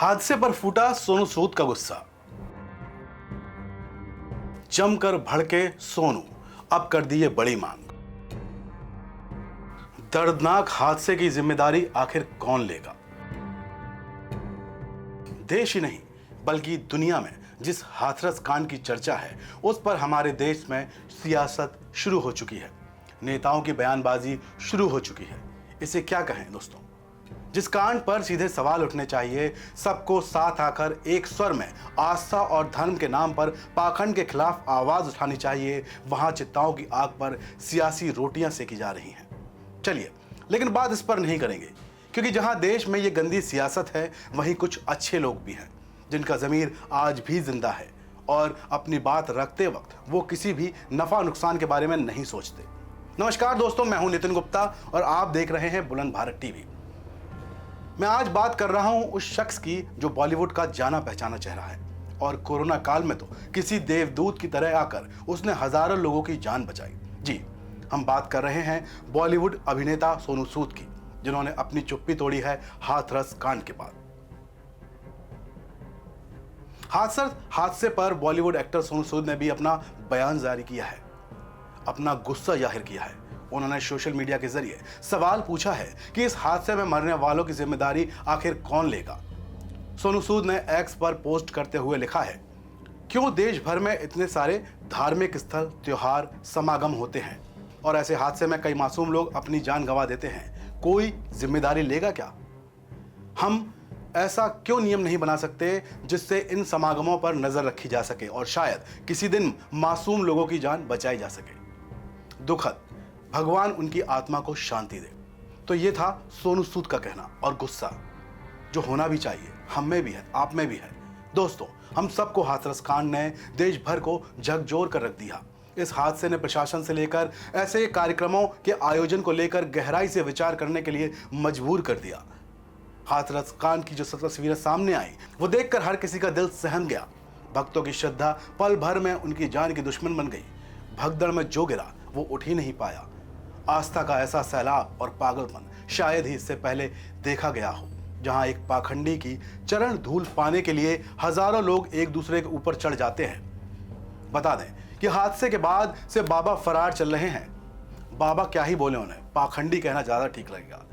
हादसे पर फूटा सोनू सूद का गुस्सा। जमकर भड़के सोनू, अब कर दी ये बड़ी मांग। दर्दनाक हादसे की जिम्मेदारी आखिर कौन लेगा? देश ही नहीं बल्कि दुनिया में जिस हाथरस कांड की चर्चा है, उस पर हमारे देश में सियासत शुरू हो चुकी है। नेताओं की बयानबाजी शुरू हो चुकी है। इसे क्या कहें दोस्तों? जिस कांड पर सीधे सवाल उठने चाहिए, सबको साथ आकर एक स्वर में आस्था और धर्म के नाम पर पाखंड के खिलाफ आवाज उठानी चाहिए, वहां चिंताओं की आग पर सियासी रोटियां सेकी जा रही हैं। चलिए, लेकिन बात इस पर नहीं करेंगे, क्योंकि जहां देश में ये गंदी सियासत है, वहीं कुछ अच्छे लोग भी हैं जिनका ज़मीर आज भी जिंदा है और अपनी बात रखते वक्त वो किसी भी नफा नुकसान के बारे में नहीं सोचते। नमस्कार दोस्तों, मैं हूं नितिन गुप्ता और आप देख रहे हैं बुलंद भारत टीवी। मैं आज बात कर रहा हूं उस शख्स की जो बॉलीवुड का जाना पहचाना चेहरा है और कोरोना काल में तो किसी देवदूत की तरह आकर उसने हजारों लोगों की जान बचाई। जी, हम बात कर रहे हैं बॉलीवुड अभिनेता सोनू सूद की, जिन्होंने अपनी चुप्पी तोड़ी है हाथरस कांड के बाद। हादसे पर बॉलीवुड एक्टर सोनू सूद ने भी अपना बयान जारी किया है, अपना गुस्सा जाहिर किया है। उन्होंने सोशल मीडिया के जरिए सवाल पूछा है कि इस हादसे में मरने वालों की जिम्मेदारी आखिर कौन लेगा। सोनू सूद ने एक्स पर पोस्ट करते हुए लिखा है, क्यों देश भर में इतने सारे धार्मिक स्थल, त्योहार, समागम होते हैं और ऐसे हादसे में कई मासूम लोग अपनी जान गंवा देते हैं, कोई जिम्मेदारी लेगा क्या? हम ऐसा क्यों नियम नहीं बना सकते जिससे इन समागमों पर नजर रखी जा सके और शायद किसी दिन मासूम लोगों की जान बचाई जा सके? दुखद, भगवान उनकी आत्मा को शांति दे। तो ये था सोनू सूद का कहना और गुस्सा, जो होना भी चाहिए, हम में भी है, आप में भी है। दोस्तों, हम सबको हाथरस कांड ने देश भर को झकझोर कर रख दिया। इस हादसे ने प्रशासन से लेकर ऐसे कार्यक्रमों के आयोजन को लेकर गहराई से विचार करने के लिए मजबूर कर दिया। हाथरस कांड की जो तस्वीरें सामने आई, वो देखकर हर किसी का दिल सहम गया। भक्तों की श्रद्धा पल भर में उनकी जान की दुश्मन बन गई। भगदड़ में जो गिरा वो उठ ही नहीं पाया। आस्था का ऐसा सैलाब और पागलपन शायद ही इससे पहले देखा गया हो, जहां एक पाखंडी की चरण धूल पाने के लिए हजारों लोग एक दूसरे के ऊपर चढ़ जाते हैं। बता दें कि हादसे के बाद से बाबा फरार चल रहे हैं। बाबा क्या ही बोले, उन्हें पाखंडी कहना ज्यादा ठीक लगेगा।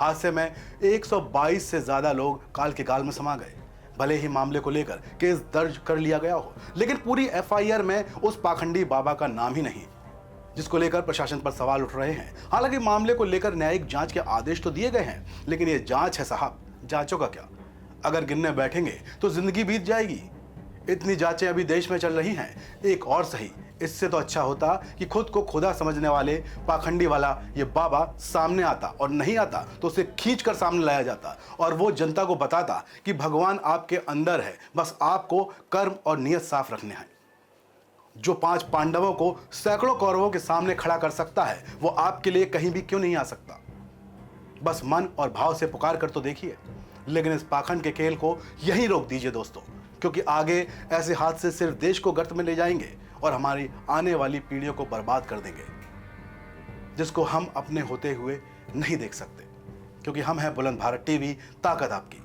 हादसे में 122 से ज्यादा लोग काल के गाल में समा गए। भले ही मामले को लेकर केस दर्ज कर लिया गया हो, लेकिन पूरी एफआईआर में उस पाखंडी बाबा का नाम ही नहीं, जिसको लेकर प्रशासन पर सवाल उठ रहे हैं। हालांकि मामले को लेकर न्यायिक जांच के आदेश तो दिए गए हैं, लेकिन ये जांच है साहब, जांचों का क्या? अगर गिनने बैठेंगे तो जिंदगी बीत जाएगी। इतनी जांचें अभी देश में चल रही हैं, एक और सही। इससे तो अच्छा होता कि खुद को खुदा समझने वाले पाखंडी वाला ये बाबा सामने आता, और नहीं आता तो उसे खींच कर सामने लाया जाता और वो जनता को बताता कि भगवान आपके अंदर है, बस आपको कर्म और नियत साफ रखने हैं। जो 5 पांडवों को सैकड़ों कौरवों के सामने खड़ा कर सकता है, वो आपके लिए कहीं भी क्यों नहीं आ सकता? बस मन और भाव से पुकार कर तो देखिए। लेकिन इस पाखंड के खेल को यहीं रोक दीजिए दोस्तों, क्योंकि आगे ऐसे हादसे सिर्फ देश को गर्त में ले जाएंगे और हमारी आने वाली पीढ़ियों को बर्बाद कर देंगे, जिसको हम अपने होते हुए नहीं देख सकते। क्योंकि हम हैं बुलंद भारत टीवी, ताकत आपकी।